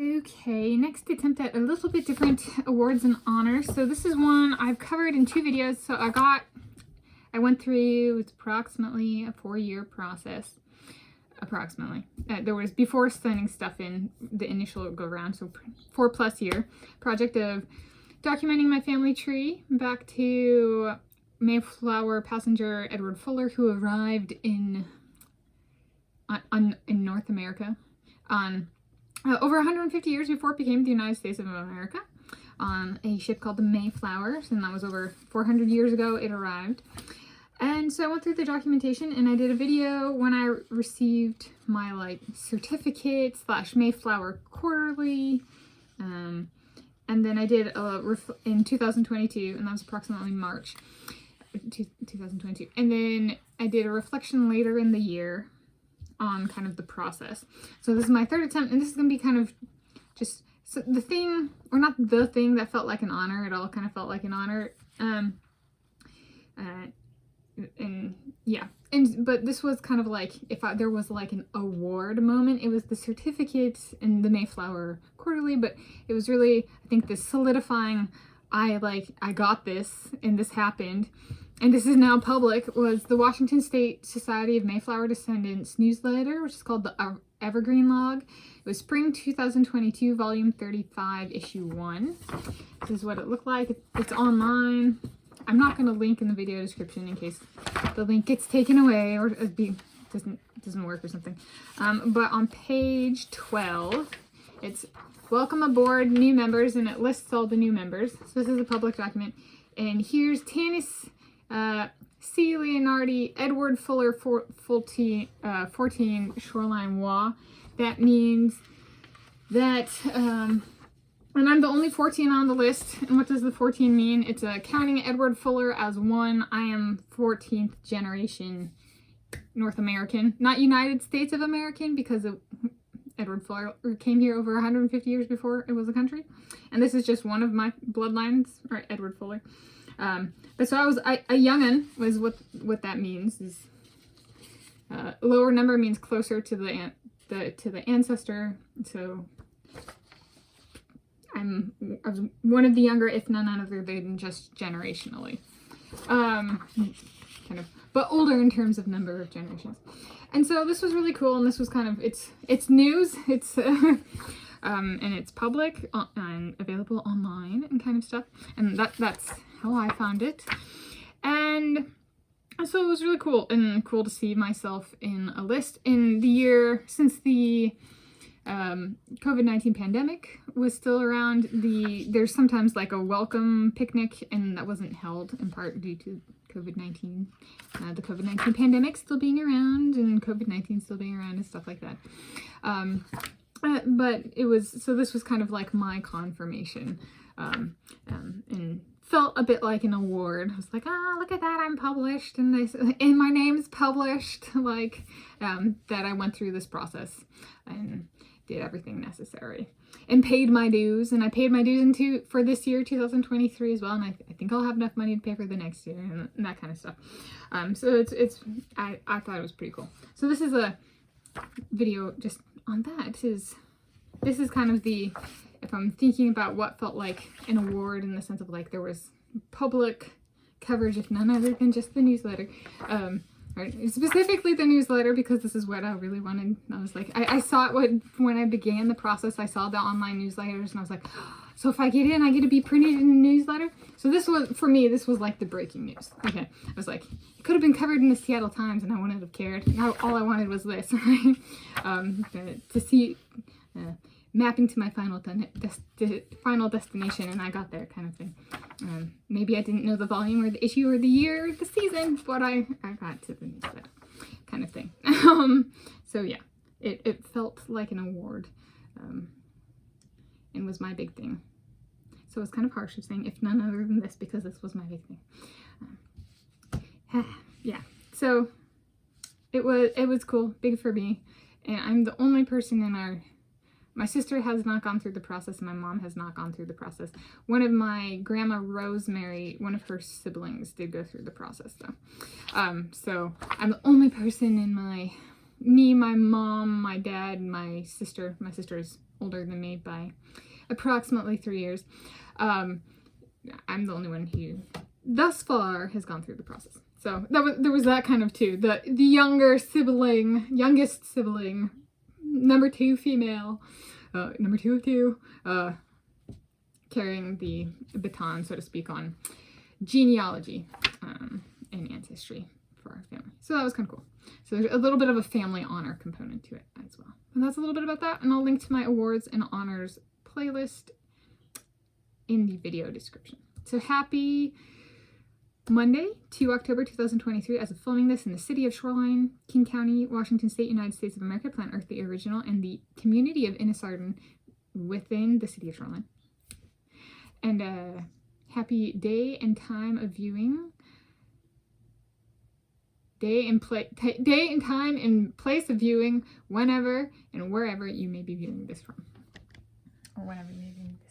Okay, next attempt at a little bit different awards and honors. So this is one I've covered in 2 videos. So I went through, it's approximately a 4-year process. Approximately. There was before sending stuff in the initial go round, so 4+ year project of documenting my family tree back to Mayflower passenger Edward Fuller, who arrived in North America on over 150 years before it became the United States of America, on a ship called the Mayflower, and that was over 400 years ago it arrived. And so I went through the documentation, and I did a video when I received my certificate / Mayflower quarterly, and then I did in 2022, and that was approximately March 2022, and then I did a reflection later in the year on kind of the process. So this is my 3rd attempt, and this is going to be kind of just the thing, or not the thing that felt like an honor. It all kind of felt like an honor. But this was kind of like, if there was like an award moment, it was the certificate in the Mayflower quarterly, but it was really, I think, this solidifying, I got this, and this happened, and this is now public, was the Washington State Society of Mayflower Descendants newsletter, which is called the Evergreen Log. It was spring 2022, volume 35, issue 1. This is what it looked like. It's online. I'm not going to link in the video description in case the link gets taken away or doesn't work or something. But on page 12, it's welcome aboard new members, and it lists all the new members. So this is a public document. And here's Tanis Coralee Leonhardi, Edward Fuller, 14 Shoreline Wa. That means that, and I'm the only 14 on the list. And what does the 14 mean? It's counting Edward Fuller as one. I am 14th generation North American, not United States of American, because Edward Fuller came here over 150 years before it was a country. And this is just one of my bloodlines, or Edward Fuller. But so I was a young'un, was what that means. Is lower number means closer to the ancestor. So I was one of the younger, if none other than just generationally, kind of, but older in terms of number of generations. And so this was really cool, and this was kind of it's news. It's and it's public and available online and kind of stuff. And that's how I found it. And so it was really cool, and cool to see myself in a list in the year since the COVID-19 pandemic was still around. There's sometimes like a welcome picnic, and that wasn't held in part due to COVID-19, the COVID-19 pandemic still being around, and COVID-19 still being around and stuff like that. But it was, so this was kind of like my confirmation, and felt a bit like an award. I was like, look at that, I'm published, and my name's published, that I went through this process and did everything necessary and paid my dues. And I paid my dues for this year, 2023 as well, and I think I'll have enough money to pay for the next year and that kind of stuff. So I thought it was pretty cool. So this is a video just on that. This is kind of if I'm thinking about what felt like an award in the sense of there was public coverage, if none other than just the newsletter. Specifically the newsletter, because this is what I really wanted. I was like, I saw it when I began the process. I saw the online newsletters, and I was like, so if I get in, I get to be printed in a newsletter. So this was, for me, this was like the breaking news. Okay, I was like, it could have been covered in the Seattle Times, and I wouldn't have cared. All I wanted was this, right? To see mapping to my final destination, and I got there, kind of thing. Maybe I didn't know the volume or the issue or the year or the season, but I got to the newsletter, kind of thing. So yeah, it felt like an award, and was my big thing. So it's kind of harsh of saying if none other than this, because this was my big thing. Yeah, so it was cool, big for me, and I'm the only person in my sister has not gone through the process, and my mom has not gone through the process. One of my grandma Rosemary, one of her siblings, did go through the process though. So I'm the only person in my me, my mom, my dad, my sister. My sister is older than me by approximately 3 years. I'm the only one who thus far has gone through the process. So there was that kind of too. The youngest sibling, number 2 female, number 2 of 2, carrying the baton, so to speak, on genealogy and ancestry for our family. So that was kind of cool. So there's a little bit of a family honor component to it as well. And that's a little bit about that. And I'll link to my awards and honors playlist in the video description. So happy Monday, 2 October 2023, as of filming this in the city of Shoreline, King County, Washington State, United States of America, Plant Earth, the original, and the community of Innisarden within the city of Shoreline. And happy day and time of viewing. Day and time and place of viewing, whenever and wherever you may be viewing this from. Or whenever you may be viewing this.